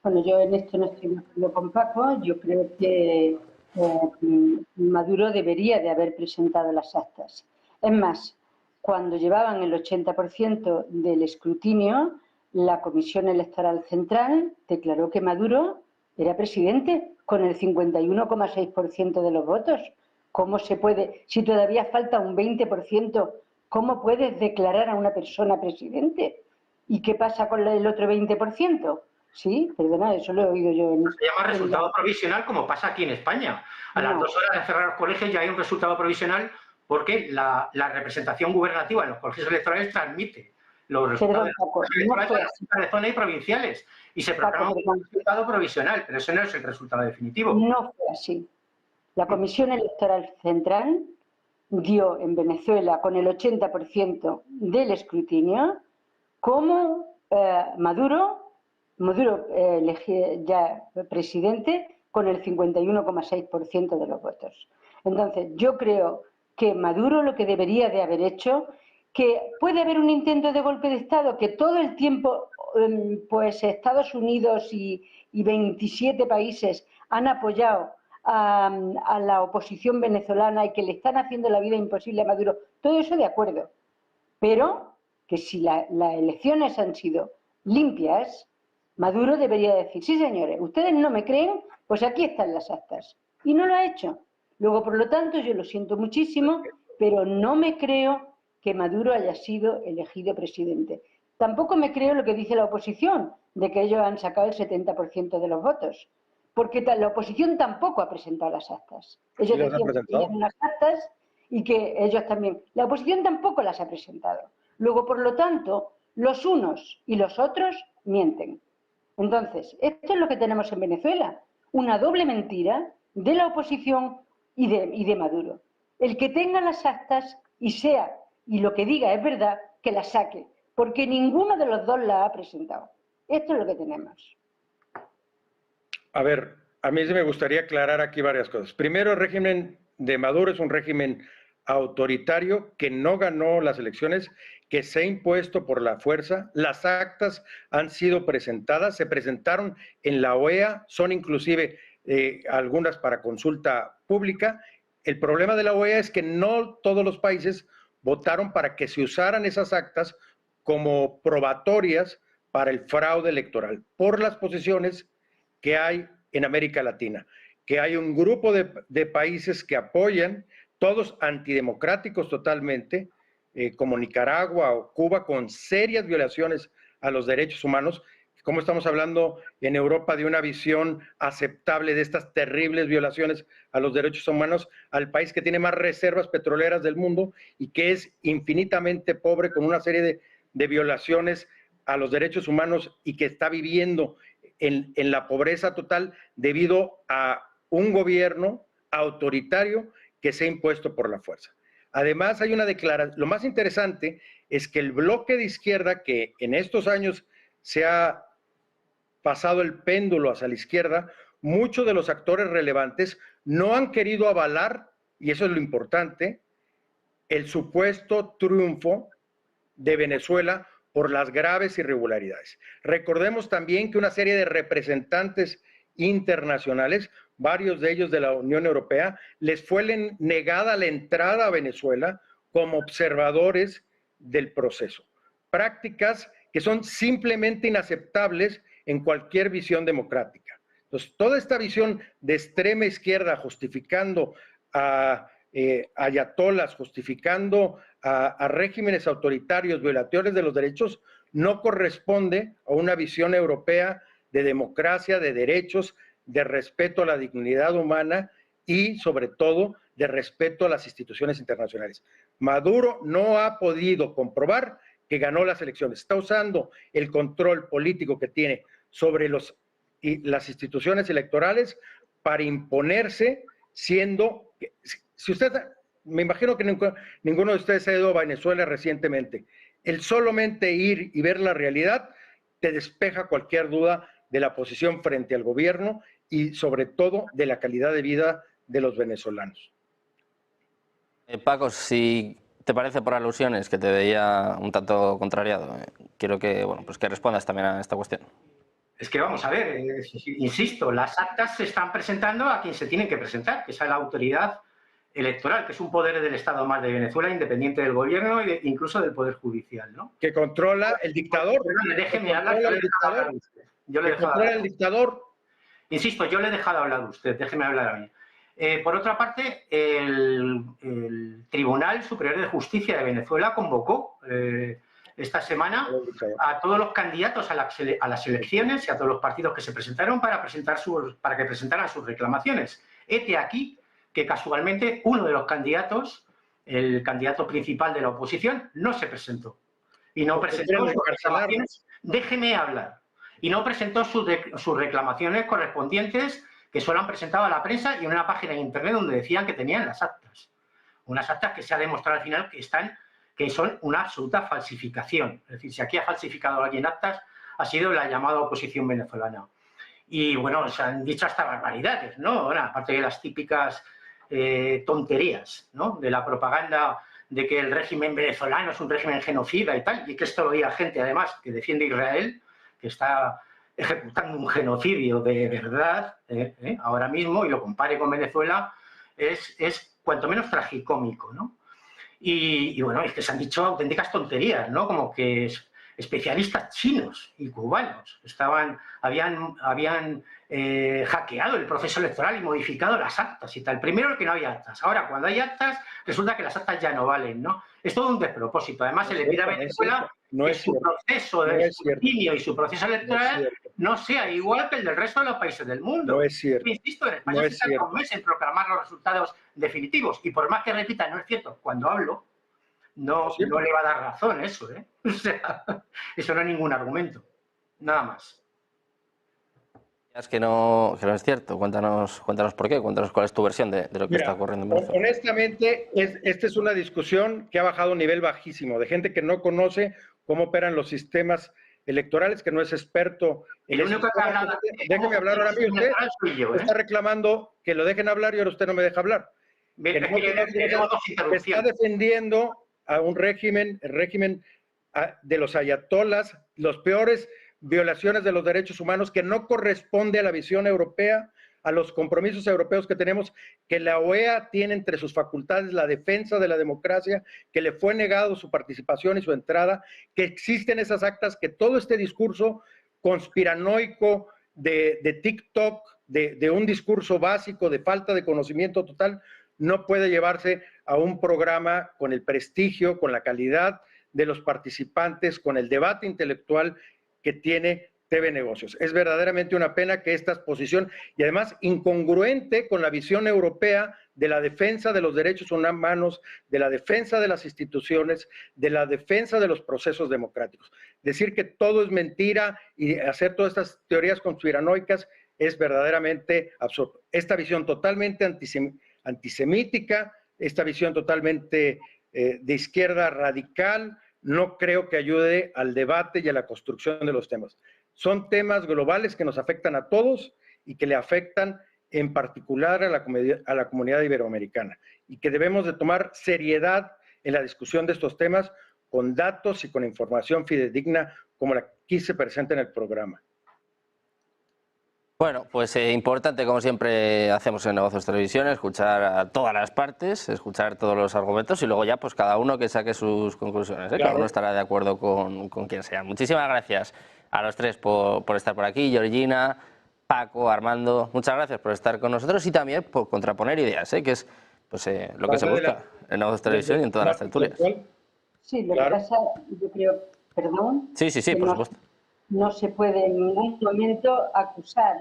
Bueno, yo en esto no estoy de acuerdo con Paco. Yo creo que Maduro debería de haber presentado las actas. Es más, cuando llevaban el 80% del escrutinio, la Comisión Electoral Central declaró que Maduro era presidente con el 51,6% de los votos. ¿Cómo se puede, si todavía falta un 20%, cómo puedes declarar a una persona presidente? ¿Y qué pasa con el otro 20%? Sí, perdona, eso lo he oído yo.
Se llama resultado provisional, como pasa aquí en España. A las 2 horas de cerrar los colegios ya hay un resultado provisional porque la representación gubernativa en los colegios electorales transmite los resultados electorales de zona y provinciales y se proclama un resultado provisional, pero eso no es el resultado definitivo.
No fue así. La Comisión Electoral Central dio en Venezuela con el 80% del escrutinio como Maduro ya presidente con el 51,6% de los votos. Entonces, yo creo que Maduro lo que debería de haber hecho, que puede haber un intento de golpe de Estado, que todo el tiempo pues Estados Unidos y 27 países han apoyado a la oposición venezolana y que le están haciendo la vida imposible a Maduro, todo eso de acuerdo, pero que si las elecciones han sido limpias, Maduro debería decir, sí señores, ustedes no me creen, pues aquí están las actas, y no lo ha hecho. Luego, por lo tanto, yo lo siento muchísimo, pero no me creo que Maduro haya sido elegido presidente. Tampoco me creo lo que dice la oposición, de que ellos han sacado el 70% de los votos, porque la oposición tampoco ha presentado las actas. Ellos decían que tenían unas actas y que ellos también. La oposición tampoco las ha presentado. Luego, por lo tanto, los unos y los otros mienten. Entonces, esto es lo que tenemos en Venezuela, una doble mentira de la oposición y de Maduro. El que tenga las actas y lo que diga es verdad, que las saque, porque ninguno de los dos la ha presentado. Esto es lo que tenemos.
A ver, a mí sí me gustaría aclarar aquí varias cosas. Primero, el régimen de Maduro es un régimen autoritario que no ganó las elecciones, que se ha impuesto por la fuerza. Las actas han sido presentadas, se presentaron en la OEA, son inclusive algunas para consulta pública. El problema de la OEA es que no todos los países votaron para que se usaran esas actas como probatorias para el fraude electoral, por las posiciones que hay en América Latina, que hay un grupo de países que apoyan, todos antidemocráticos totalmente, como Nicaragua o Cuba, con serias violaciones a los derechos humanos. Como estamos hablando en Europa de una visión aceptable de estas terribles violaciones a los derechos humanos, al país que tiene más reservas petroleras del mundo y que es infinitamente pobre, con una serie de violaciones a los derechos humanos y que está viviendo en la pobreza total debido a un gobierno autoritario que se ha impuesto por la fuerza. Además, hay una declaración, lo más interesante es que el bloque de izquierda, que en estos años se ha pasado el péndulo hacia la izquierda, muchos de los actores relevantes no han querido avalar, y eso es lo importante, el supuesto triunfo de Venezuela por las graves irregularidades. Recordemos también que una serie de representantes internacionales, varios de ellos de la Unión Europea, les fue negada la entrada a Venezuela como observadores del proceso. Prácticas que son simplemente inaceptables en cualquier visión democrática. Entonces, toda esta visión de extrema izquierda justificando a ayatolas, justificando a regímenes autoritarios, violadores de los derechos, no corresponde a una visión europea de democracia, de derechos, de respeto a la dignidad humana y, sobre todo, de respeto a las instituciones internacionales. Maduro no ha podido comprobar que ganó las elecciones. Está usando el control político que tiene sobre las instituciones electorales para imponerse, siendo... Si usted, me imagino que ninguno de ustedes ha ido a Venezuela recientemente, el solamente ir y ver la realidad te despeja cualquier duda de la posición frente al gobierno y sobre todo de la calidad de vida de los venezolanos.
Paco, si te parece, por alusiones, que te veía un tanto contrariado, quiero que, bueno, pues que respondas también a esta cuestión.
Es que vamos a ver, insisto, las actas se están presentando a quien se tienen que presentar, que es a la autoridad electoral, que es un poder del Estado más de Venezuela, independiente del gobierno e incluso del poder judicial, ¿no?
Que controla el dictador.
Déjeme hablar, yo le he dejado hablar.
El dictador.
Insisto, yo le he dejado hablar a usted, déjeme hablar a mí. Por otra parte, el Tribunal Superior de Justicia de Venezuela convocó esta semana a todos los candidatos a las elecciones y a todos los partidos que se presentaron para que presentaran sus reclamaciones. Hete aquí que casualmente uno de los candidatos, el candidato principal de la oposición, no se presentó. Y no presentó sus reclamaciones. Déjeme hablar. Y no presentó sus reclamaciones correspondientes, que solo han presentado a la prensa y en una página de internet donde decían que tenían las actas. Unas actas que se ha demostrado al final que son una absoluta falsificación. Es decir, si aquí ha falsificado alguien actas, ha sido la llamada oposición venezolana. Y bueno, se han dicho hasta barbaridades, ¿no? Bueno, aparte de las típicas tonterías, ¿no? De la propaganda de que el régimen venezolano es un régimen genocida y tal, y que esto lo diga gente, además, que defiende a Israel, que está ejecutando un genocidio de verdad ahora mismo, y lo compare con Venezuela, es cuanto menos tragicómico, ¿no? Y bueno, es que se han dicho auténticas tonterías, ¿no? Como que especialistas chinos y cubanos habían hackeado el proceso electoral y modificado las actas y tal. Primero que no había actas. Ahora, cuando hay actas, resulta que las actas ya no valen, ¿no? Es todo un despropósito. Además, se le pide a Venezuela que su proceso de escrutinio y su proceso electoral no sea igual que el del resto de los países del mundo.
No es cierto.
Insisto, en España se tarda un mes en proclamar los resultados definitivos. Y por más que repita, no es cierto, cuando hablo, no le va a dar razón eso, ¿eh? O sea, eso no es ningún argumento. Nada más.
Es que no es cierto. Cuéntanos por qué, cuéntanos cuál es tu versión de lo que está ocurriendo en Venezuela.
Honestamente, esta es una discusión que ha bajado a un nivel bajísimo, de gente que no conoce cómo operan los sistemas electorales, que no es experto en eso. Déjeme hablar ahora a mí. Usted está reclamando que lo dejen hablar y ahora usted no me deja hablar. Está defendiendo a un régimen, el régimen de los ayatolas, los peores violaciones de los derechos humanos, que no corresponde a la visión europea, a los compromisos europeos que tenemos, que la OEA tiene entre sus facultades la defensa de la democracia, que le fue negado su participación y su entrada, que existen esas actas, que todo este discurso conspiranoico de TikTok, de un discurso básico de falta de conocimiento total, no puede llevarse a un programa con el prestigio, con la calidad de los participantes, con el debate intelectual que tiene TV Negocios. Es verdaderamente una pena que esta posición, y además incongruente con la visión europea de la defensa de los derechos humanos, de la defensa de las instituciones, de la defensa de los procesos democráticos. Decir que todo es mentira y hacer todas estas teorías conspiranoicas es verdaderamente absurdo. Esta visión totalmente antisemítica, esta visión totalmente de izquierda radical, no creo que ayude al debate y a la construcción de los temas. Son temas globales que nos afectan a todos y que le afectan en particular a la comunidad iberoamericana, y que debemos de tomar seriedad en la discusión de estos temas con datos y con información fidedigna como la que aquí se presenta en el programa.
Bueno, pues importante, como siempre hacemos en Negocios Televisión, escuchar a todas las partes, escuchar todos los argumentos y luego ya pues cada uno que saque sus conclusiones, ¿eh? Claro. Cada uno estará de acuerdo con quien sea. Muchísimas gracias a los tres por estar por aquí, Georgina, Paco, Armando, muchas gracias por estar con nosotros y también por contraponer ideas, que es pues, lo que se busca en Negocios Televisión y en todas las tertulias.
Sí, lo que pasa, yo creo, perdón,
sí, por supuesto.
No se puede en ningún momento acusar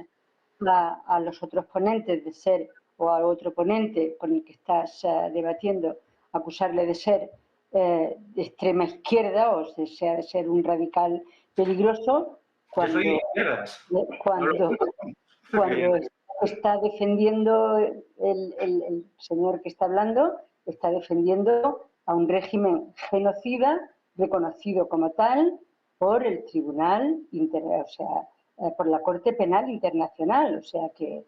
a los otros ponentes de ser, o al otro ponente con el que estás debatiendo, acusarle de ser de extrema izquierda o de ser un radical peligroso cuando está defendiendo el señor que está hablando, está defendiendo a un régimen genocida reconocido como tal por el Tribunal, por la Corte Penal Internacional. O sea que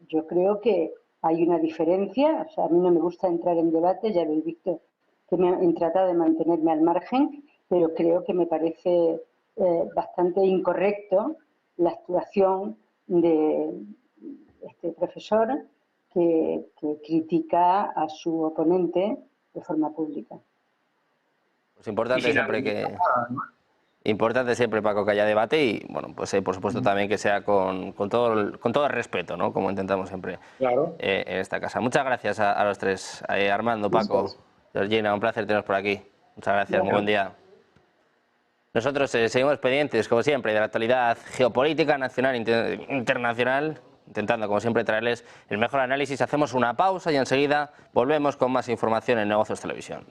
yo creo que hay una diferencia. O sea, a mí no me gusta entrar en debate, ya habéis visto que he tratado de mantenerme al margen, pero creo que me parece bastante incorrecto la actuación de este profesor que critica a su oponente de forma pública.
Pues importante siempre, Paco, que haya debate y, bueno, pues por supuesto también que sea con todo el respeto, ¿no? Como intentamos siempre en esta casa. Muchas gracias a los tres, Armando, Paco, Georgina, un placer teneros por aquí. Muchas gracias, muy buen día. Nosotros seguimos pendientes, como siempre, de la actualidad geopolítica nacional e internacional, intentando, como siempre, traerles el mejor análisis. Hacemos una pausa y enseguida volvemos con más información en Negocios Televisión.